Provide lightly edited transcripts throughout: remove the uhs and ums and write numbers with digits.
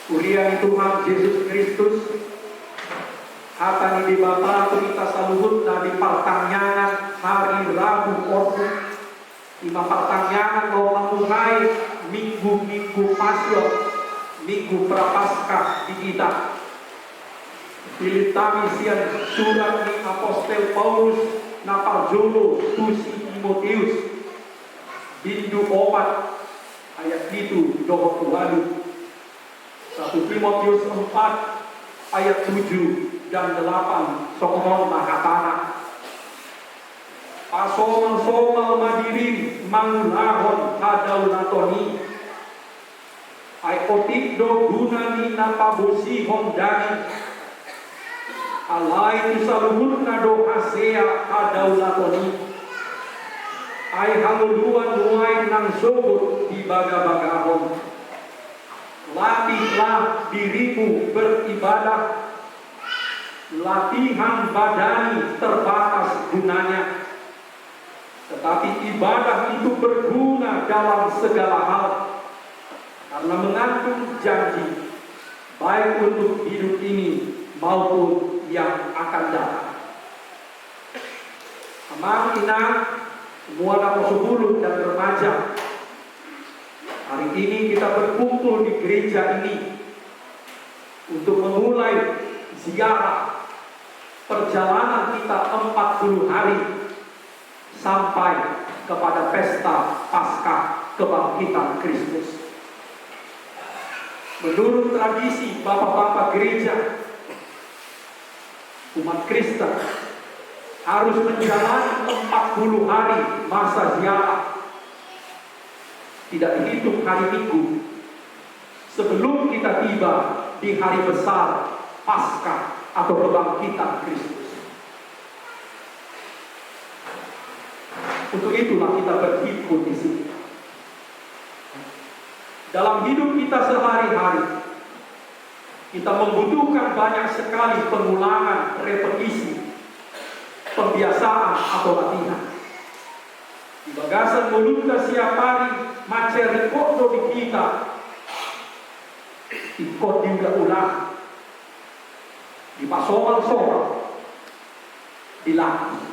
Kuliah Tuhan Yesus Kristus hatani di Bapa kita saluhut na di pertanyaan hari Rabu Ordu lima pertanyaan lo mengurai minggu Paskah, minggu Prapaskah di kita. Pilih sian surat ni Apostel Paulus napal jolo tusi Timotius bindu 4 ayat itu doa Tuhan. 1 Timotius 4 ayat 7 dan 8 sokong mahatana. Pasomal madirin mangunahon hadau natoni. Ai otik do gunani napabusi hondani. Alai tu saluhun nado hasea hadau natoni. Ai haluluan nuai nang sobut di baga-bagahon. Latihlah dirimu beribadah. Latihan badani terbatas gunanya, tetapi ibadah itu berguna dalam segala hal karena mengandung janji baik untuk hidup ini maupun yang akan datang. Amang inang semua nama sebulun dan remaja, hari ini kita berkumpul di gereja ini untuk memulai ziarah perjalanan kita 40 hari sampai kepada pesta Paskah kebangkitan Kristus. Menurut tradisi bapak-bapak gereja, umat Kristen harus menjalani 40 hari masa ziarah, tidak dihitung hari Minggu, sebelum kita tiba di hari besar Paskah atau kebangkitan Kristus. Untuk itulah kita berhimpun di sini. Dalam hidup kita sehari-hari, kita membutuhkan banyak sekali pengulangan, repetisi, pembiasaan atau latihan. Di bagasan mulutnya siap hari, maceri kodo di kita, ikut juga ulang. Di pasomal-somal dilatih.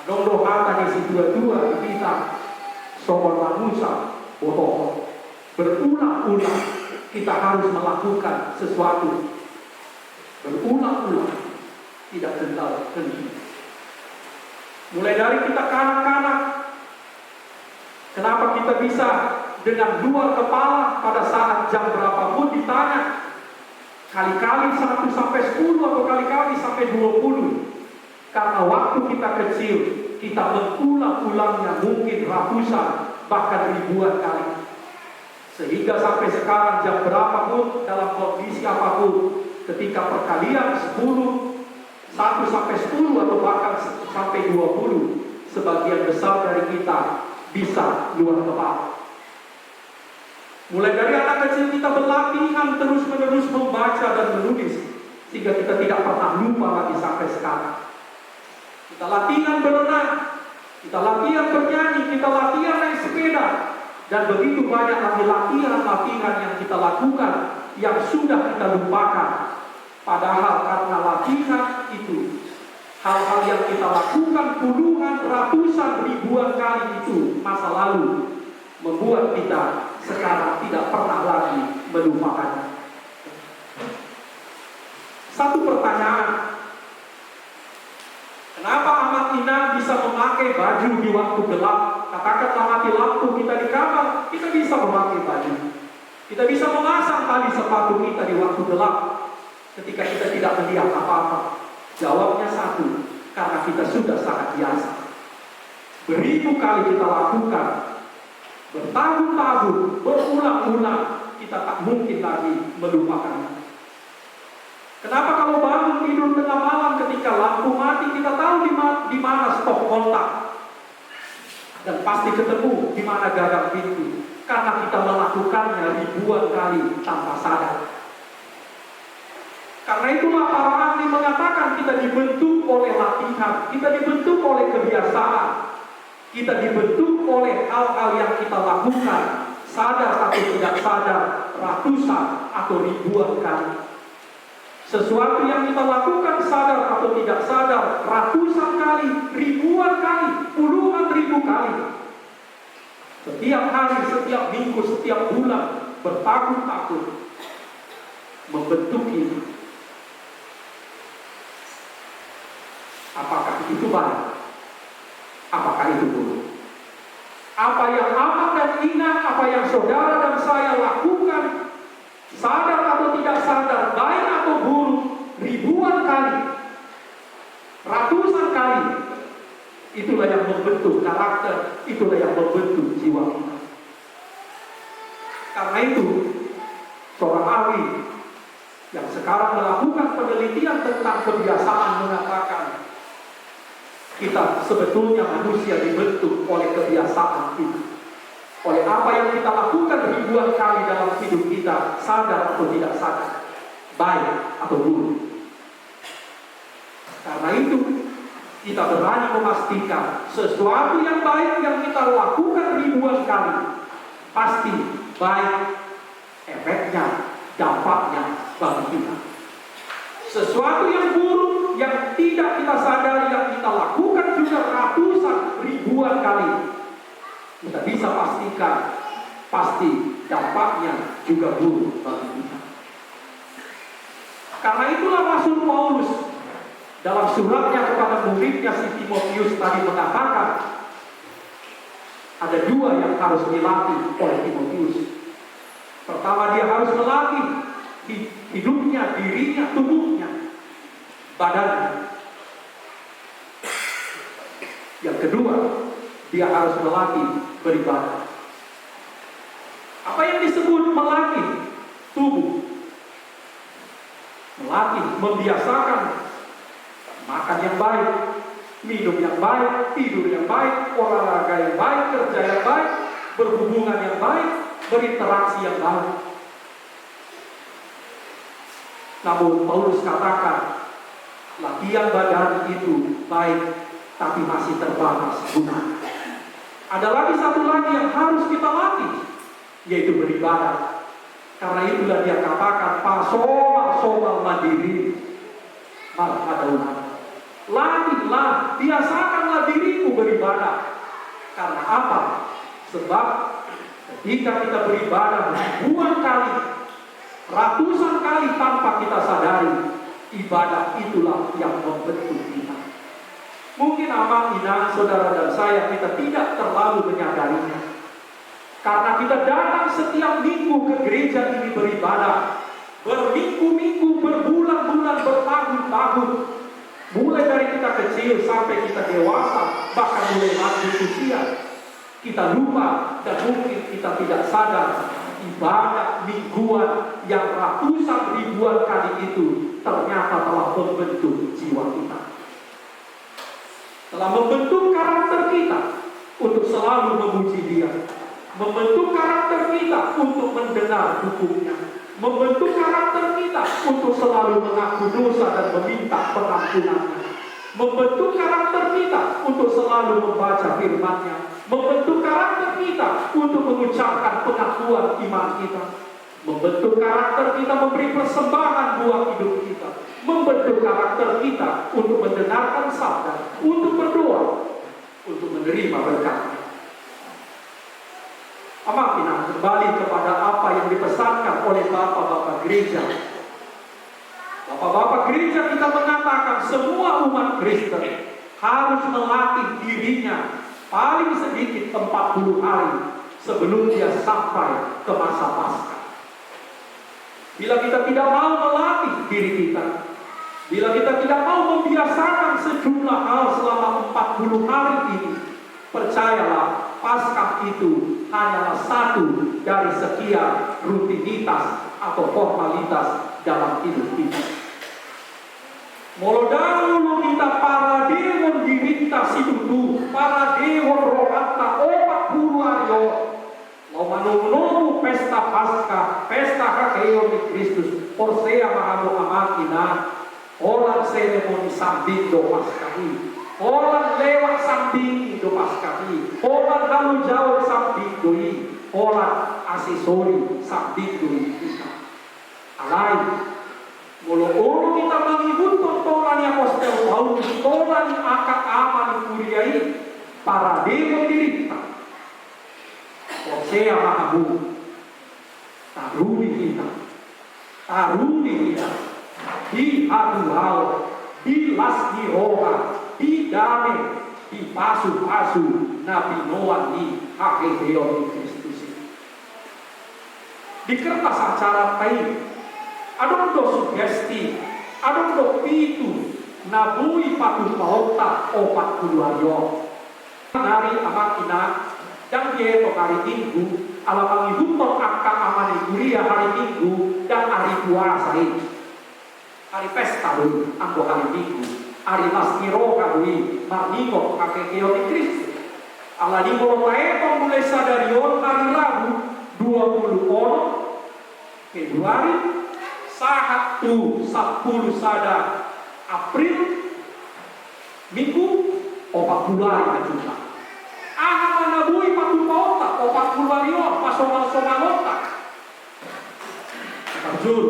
Adong doa tadi dua-dua di kita soal manusia bohong. Berulang-ulang kita harus melakukan sesuatu. Berulang-ulang, tidak kental-kental. Mulai dari kita kanak-kanak, kenapa kita bisa dengan 2 kepala pada saat jam berapapun ditanya, kali-kali 1 sampai 10 atau kali-kali sampai 20. Karena waktu kita kecil, kita mengulang-ulangnya mungkin ratusan, bahkan ribuan kali. Sehingga sampai sekarang jam berapapun, dalam kondisi apapun, ketika perkalian 1 sampai 10 atau bahkan sampai 20, sebagian besar dari kita bisa luar kepala. Mulai dari anak kecil kita berlatihan terus-menerus membaca dan menulis, sehingga kita tidak pernah lupa lagi sampai sekarang. Kita latihan berenang, kita latihan bernyanyi, kita latihan naik sepeda, dan begitu banyak lagi latihan-latihan yang kita lakukan yang sudah kita lupakan. Padahal karena latihan itu, hal-hal yang kita lakukan puluhan, ratusan, ribuan kali itu masa lalu membuat kita sekarang tidak pernah lagi melupakannya. Satu pertanyaan, kenapa amat Ina bisa memakai baju di waktu gelap? Katakanlah mati lampu kita di kamar, kita bisa memakai baju. Kita bisa memasang tali sepatu kita di waktu gelap ketika kita tidak melihat apa-apa. Jawabnya satu, karena kita sudah sangat biasa. Beribu kali kita lakukan, bertahun-tahun, berulang-ulang, kita tak mungkin lagi melupakannya. Kenapa kalau bangun tidur tengah malam ketika lampu mati, kita tahu di mana stop kontak, dan pasti ketemu di mana gagang pintu, karena kita melakukannya ribuan kali tanpa sadar. Karena itulah para ahli mengatakan kita dibentuk oleh latihan, kita dibentuk oleh kebiasaan, kita dibentuk oleh hal-hal yang kita lakukan, sadar atau tidak sadar, ratusan atau ribuan kali. Sesuatu yang kita lakukan sadar atau tidak sadar, ratusan kali, ribuan kali, puluhan ribu kali. Setiap hari, setiap minggu, setiap bulan, bertahun-tahun membentuk kita. Apakah itu baik? Apakah itu buruk? Apa yang amat dan ingat, apa yang saudara dan saya lakukan, sadar atau tidak sadar, baik atau buruk, ribuan kali, ratusan kali, itulah yang membentuk karakter, itulah yang membentuk jiwa kita. Karena itu, seorang ahli yang sekarang melakukan penelitian tentang kebiasaan mengatakan, kita sebetulnya manusia dibentuk oleh kebiasaan kita. Oleh apa yang kita lakukan ribuan kali dalam hidup kita, sadar atau tidak sadar, baik atau buruk. Karena itu, kita berani memastikan sesuatu yang baik yang kita lakukan ribuan kali, pasti baik efeknya, dampaknya bagi kita. Sesuatu yang buruk yang tidak kita sadari, yang kita lakukan juga ratusan ribuan kali, kita bisa pastikan pasti dampaknya juga buruk bagi kita. Karena itulah Rasul Paulus dalam suratnya kepada muridnya si Timotius tadi mengatakan, ada dua yang harus dilatih oleh Timotius. Pertama, dia harus melatih hidupnya, dirinya, tubuhnya, badannya. Yang kedua, dia harus melatih beribadah. Apa yang disebut melatih tubuh? Melatih, membiasakan makan yang baik, minum yang baik, tidur yang baik, olahraga yang baik, kerja yang baik, berhubungan yang baik, berinteraksi yang baik. Namun Paulus katakan, latihan badan itu baik, tapi masih terbatas guna. Ada lagi satu lagi yang harus kita latih, yaitu beribadah. Karena itulah dia katakan, pasoma mandiri, malah ada umat. Latihlah, biasakanlah dirimu beribadah. Karena apa? Sebab ketika kita beribadah ribuan kali, ratusan kali tanpa kita sadari, ibadah itulah yang membentuk kita. Mungkin amat inang saudara dan saya, kita tidak terlalu menyadarinya. Karena kita datang setiap minggu ke gereja ini beribadah, berminggu-minggu, berbulan-bulan, bertahun-tahun. Mulai dari kita kecil sampai kita dewasa, bahkan mulai lanjut usia, kita lupa dan mungkin kita tidak sadar ibadah mingguan yang ratusan ribuan kali itu ternyata telah membentuk jiwa kita, telah membentuk karakter kita untuk selalu memuji Dia, membentuk karakter kita untuk mendengar hukumnya, membentuk karakter kita untuk selalu mengaku dosa dan meminta pengampunannya, membentuk karakter kita untuk selalu membaca firman-Nya, membentuk karakter kita untuk mengucapkan pengakuan iman kita, membentuk karakter kita memberi persembahan buat hidup kita, membentuk karakter kita untuk mendengarkan sabda, untuk berdoa, untuk menerima berkat. Amakinah kembali kepada apa yang dipesankan oleh bapak-bapak gereja. Bapak-bapak gereja kita mengatakan semua umat Kristen harus melatih dirinya paling sedikit 40 hari sebelum dia sampai ke masa Paskah. Bila kita tidak mau melatih diri kita, bila kita tidak mau membiasakan sejumlah hal selama 40 hari ini, percayalah, Paskah itu hanyalah satu dari sekian rutinitas atau formalitas dalam hidup kita. Molo dahulu kita para dewon diminta situtu, para dewon rohatta 40 hari. Mau menunggu pesta Paskah, pesta Hakeon di Kristus, Porsea mahamu amakina, orang seremoni sambing do Paskahi. Orang lewat samping itu Paskahi, orang halu jauh samping doi, pola asesori sabdi kita. Alai, mulu kita mengikut tontonan yang Apostol Paulus, tontonan akak aman kuriai para demo diri kita. Hosea mahabu, taruni kita, di haduhau, di lasni roha, di dame, di pasu-pasu, Nabi Noah di haketeon di Kristus. Di kertas acara tadi, ada sugesti, ada pitu, nabui patu pauta opat kuduayo. Nari amakina, dan dia hari Minggu, alamang ibuton akka amani kuliah hari Minggu dan hari puasa ini. Hari pesta dulu, anggo hari Minggu, hari lasmiro kadui, marningo kakekeo di Kristus. Ala di mulai mulai sadarion hari Rabu 20 Februari saat tu 10 sada April Minggu 40 hari juga. Aha manabui patu pauta 40 hari pasongal-songalota. Terjun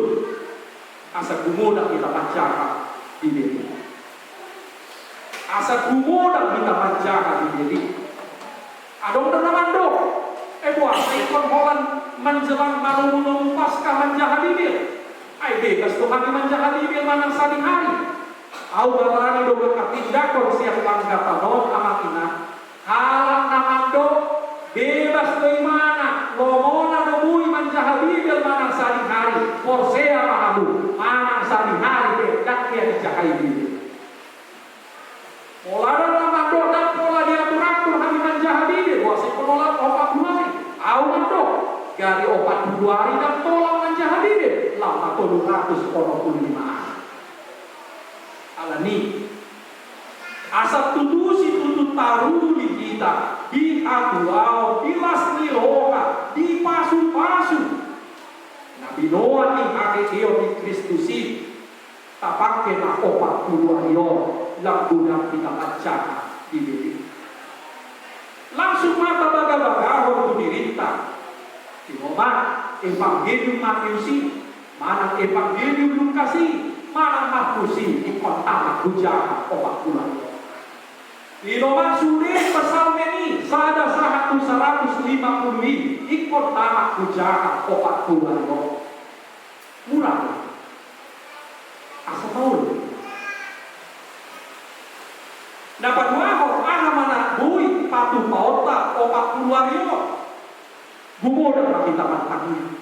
asa gumoda kita pancakan di diri. Asa gumoda kita pancakan di diri. Adong tenaman do. Buat ikon holan menjelang malu pasca manjahadibil. Ai bebas Tuhan manjahadibil manang saling hari. Au barani do berkatindakon siap langgata non amakina. Halak namando bebas do imana. Lomona do bui manjahadibil manang saling hari. Hosea mahabu manang saling hari bedak dia dijahadibil. Pola namando dan pola diatur-atur hari manjahadibil. Wasi penolak opak hari. Awan do dari 42 hari dan tolong manjahadibil lama 245 hari. Alani asap tutusi tutut taruli kita di aduau, di lasni roha, di pasu-pasu. Nabi Noah ni hakikio di Kristusi tapakke na 42 yo lagunan kita baca di diri. Langsung mata baga-baga untuk dirinta. Di mana Evangelium Matiusi, mana Evangelium Lukasi, mana Markusi di kota Hujan obat bulan. Di nomor sudah pasal ini sada 150 di kota Hujan obat bulan. Murah. Asal tahu. Dapat dua orang mana bui patu pauta opak keluario gumoda kita mantangnya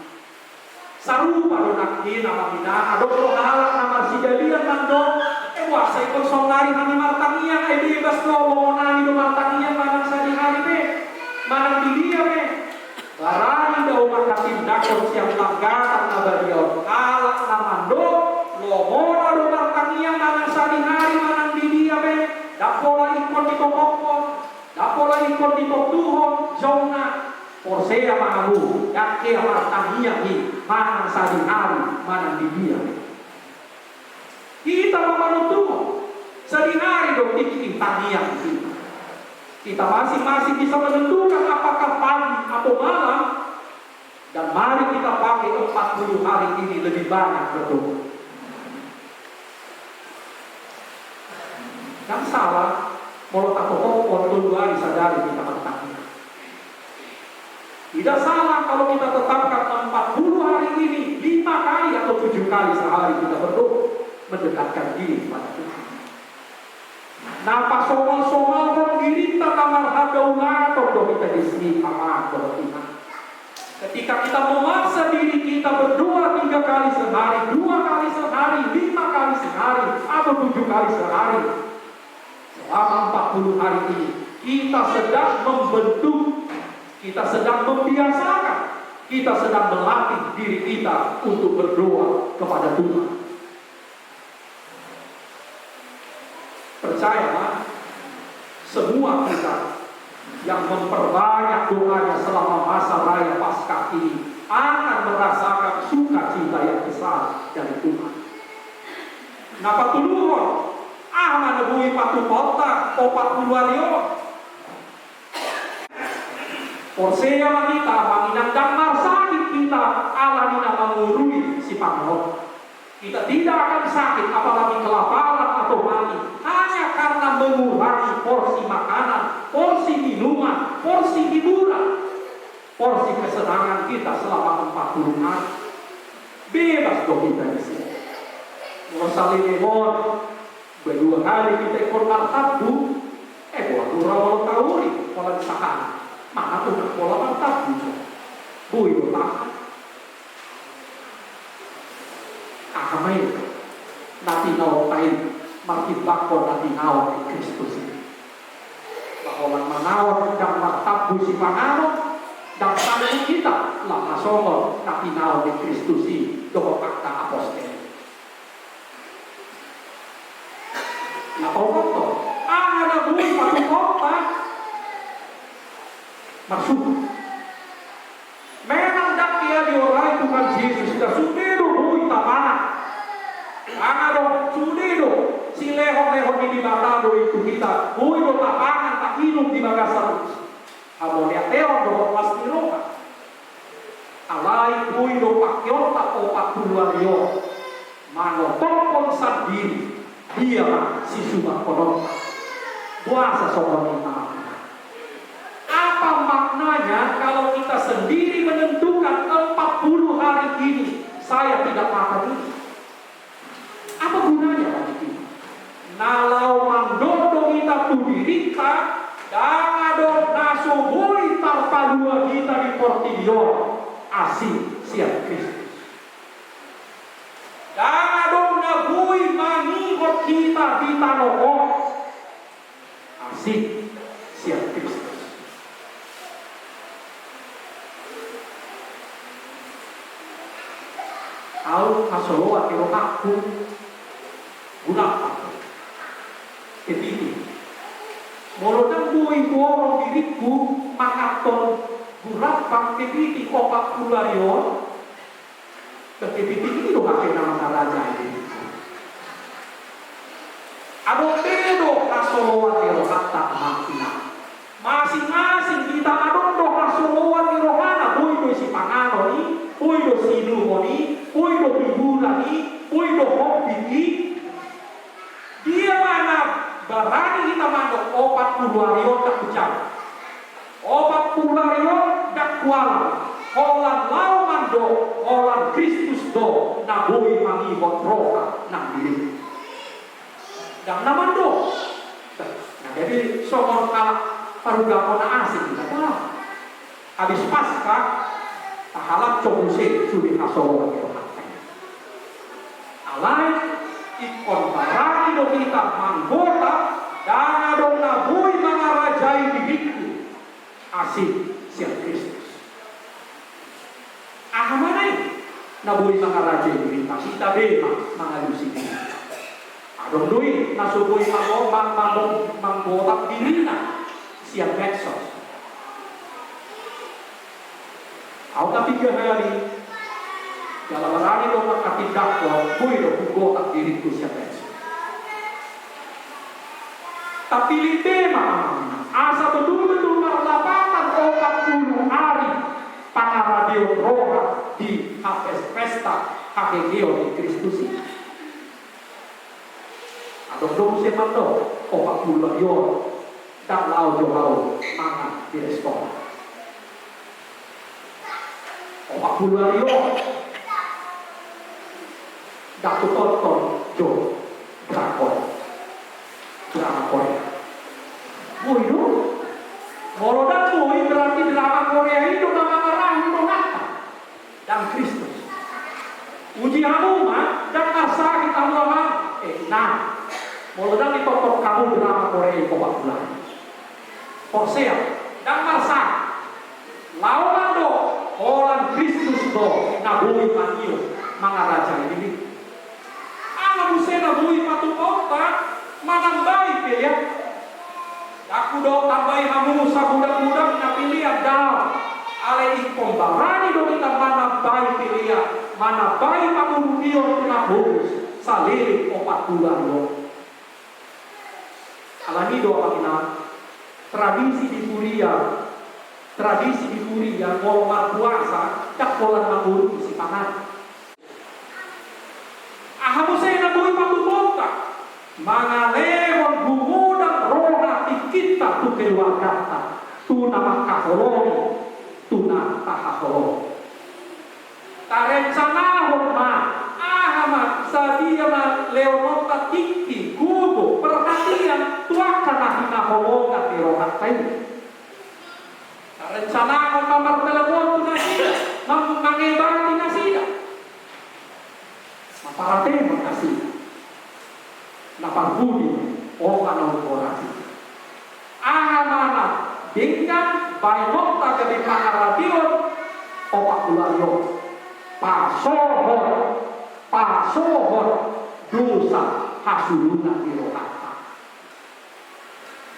saru pada nakki nama mina ada halak nama si jadian mando wasa ikut songari kami martangnya bebas lomona itu martangnya manang sadi hari be manang di dia be barani dau maka tindakon siap langgaran nabarion halak namando lomona do martangnya manang sadi hari manang di dia be dapola ikon di topokon, dapola ikon di toptuhon, jauhna, Hosea mahabu, yakke amartahiyah hi, mana sadi hari, mana di dia. Kita memanutuh, sadi hari dong dikitin tahiyah kita. Kita masing-masing bisa menentukan apakah pagi atau malam, dan mari kita pakai 40 hari ini lebih banyak berdoa. Yang salah, kalau tak pokok dua hari sadari kita bertanya. Tidak salah kalau kita tetapkan 40 hari ini 5 kali atau 7 kali sehari kita berdoa mendekatkan diri pada Tuhan. Napa somal-somal orang diri kita kamar hadaulah atau kita di sini kamar Tuhan. Ketika kita memaksa diri kita berdoa 3 kali sehari, 2 kali sehari, 5 kali sehari, atau 7 kali sehari. Selama 40 hari ini kita sedang membentuk, kita sedang membiasakan, kita sedang melatih diri kita untuk berdoa kepada Tuhan. Percayalah, semua kita yang memperbanyak doanya selama masa raya Paskah ini akan merasakan sukacita yang besar dari Tuhan. Napa tuluhon? Manabui patu kota, opat puluario. Porsea kita menginandang marsakit kita alanina mengurui si panggung. Kita tidak akan sakit apalagi kelaparan atau mati hanya karena mengurangi porsi makanan, porsi minuman, porsi hiburan, porsi kesenangan kita selama 40 hari. Bebas dong kita di sini. Mau saling emon, berdua hari kita ikut martabu, buat durang tauri, pola sahana. Mana tuh pola martabu? Bui tahan. Akamai nanti nawa kain makin bakor nanti nawa di Kristus ini. Bahwa manawa dan martabu si pangano dan sanggup kita lah masongo nanti nawa di Kristus ini doa fakta apostol. Nah obat ada bui patu kota masuk. Memang dak dia diorai Tuhan Yesus sudah sudido bui tamana. Angado sudido si lehon di batado itu kita bui do tapangan tak hidup di bagasar. Amonia teon do pasti roka. Alai bui do pakyon tak opat puluhan mano tongkol sendiri dia si subah konon puasa sobat kita. Apa maknanya kalau kita sendiri menentukan 40 hari ini saya tidak makan ini? Apa gunanya bagi kita? Nalau mandodo kita tudirika dan adon nasubui tarpadua kita di portilio asing siap Kristus. Dan adon nabui manihot kita di tanoko asing siap Kristus. Au kasoloa kiro aku guna ketiga molodan bui borong diriku makaton gurapang ketiga opak pularion ketiga ini lo pakai nama raja ini ado pedo kasoloa kiro kata makina masing-masing kita adon do kasoloa kiro hana bui do si pangano ni bui do si lumoni bui do hiburan ni bui do hobi ni dia mana berani kita mandok 40 hari tak ucap 40 hari tak kuala Holan lau mando Holan Kristus do nabui mangi roka nang diri dan namando nah jadi somon kalak parugakona asing kita habis pasca tahalak cobuse suri kasoro alai ikon barani do kita manggota dan adong nabui mangarajai diriku asing siap Kristus ahamanai nabui mangarajai diriku kita bema mangalusi adong dui nasubui manggotak dirina siap medsos au tapi 3 hari dalam rani do makatindak ko bui do manggotak diriku siap medsos tapi litema asa betul-betul merlapakan 40 hari pangaradio roha di pesta hakegeo di Kristus ini. Atau dong semando 40 yon dan lau johau mangan di restoran. 40 yon dak tonton jo drakon. Drama Korea. Bui do, molodan bui berarti drama Korea itu nama merah itu apa? Dan Kristus. Uji hamuma dan asa kita lama. Nah, molodan ditotok kamu drama Korea itu bulan. Porsea dan masa. Lawan do, Holan Kristus do, nabui manio, mangaraja ini. Anak busena bui patu kota. Manambai pilihan aku do tambai hamu sabudak-budak na pilihan daw ale ikom barani do kita manambai pilihan manambai pamumukion na hus saliri 40 do alani do makina tradisi di Kuria tradisi di Puri yang ngolomar puasa tak pola manguru isi panas. Ahamu saya nabui patu kota mangalewon gumudang roda kita tu keluarga tu nama kaholoni tu nama kaholoni tarencana homa ahama sadia ma leonota tiki gugu perhatian tuakan ahina holonga di roda ini tarencana homa martelewon tu nasida mangebati nasida maparate makasih naparbudi o kanong orasi ahamana dengan bainokta jadi pangaradion opak bulanyo pasohon dosa hasuluna dirohata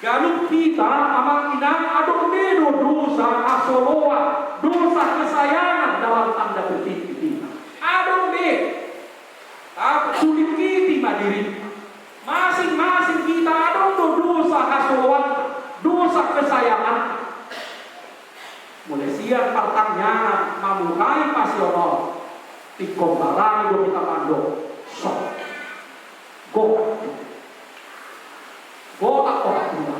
galuk kita amang inang adong dedo dosa hasoloa dosa kesayangan dalam tanda petik kita adong dedo sulit kita madiri masing-masing kita ada dosa hasoloan, dosa kesayangan. Mulai siang pertanyaan mamulai pasional tikom barang do kita mando sok go tak orang tua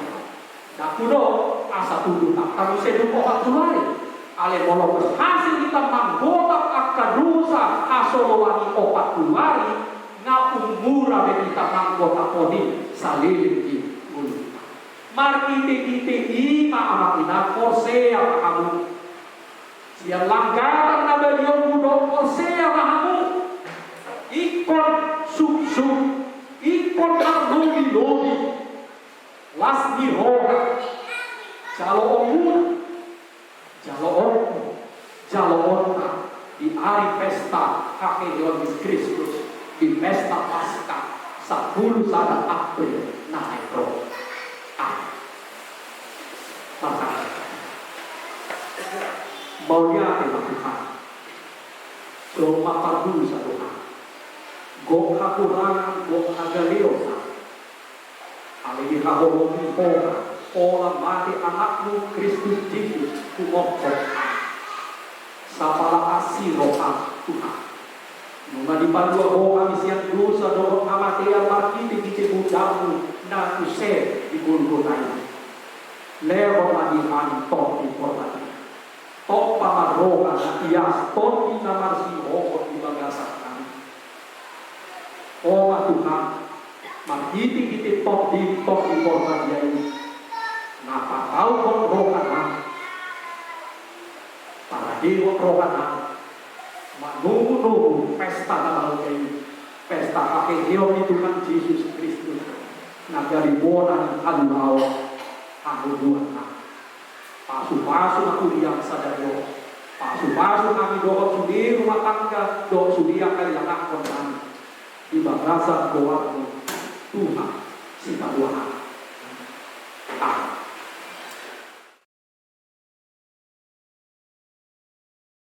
dah kudo asa tuduh tak kamu sedu orang tua ale bolong berhasil kita manggotak akan dosa hasoloan opat tuari na umura be kita manggota koni salilin di bulu markite ima amakina forsea kamu siang langgaran na beliau mudo forsea kamu ikon suk ikon logi las di roha jalo omuna di hari pesta kakek Yesus Kristus di pesta Paskah 10 April naik roh. Maunya tema Tuhan. Lo mapar dulu satu hal. Go hakurangan, go hagaliosa. Ali haholongi pola mati anakmu Kristus Yesus kumokok. Sapala asih roha Tuhan. Nunga di pandua roha misian dosa dorong amatea marti di budamu na use di gulgunai. Lero madihan top di portani. Top pamaroga na ias top di namarsi hokot di bagasakan. Oh Tuhan, marhiti top di portani ini. Napa tahu kon roga na? Para dewa roga na. Nunggu pesta tanggal ini, pesta kakek Tuhan Yesus Kristus. Nah dari bonan halau dua pasu aku yang sadar pasu kami doa sudi rumah tangga doa sudi akan yang akan di bagasan doa Tuhan sita Tuhan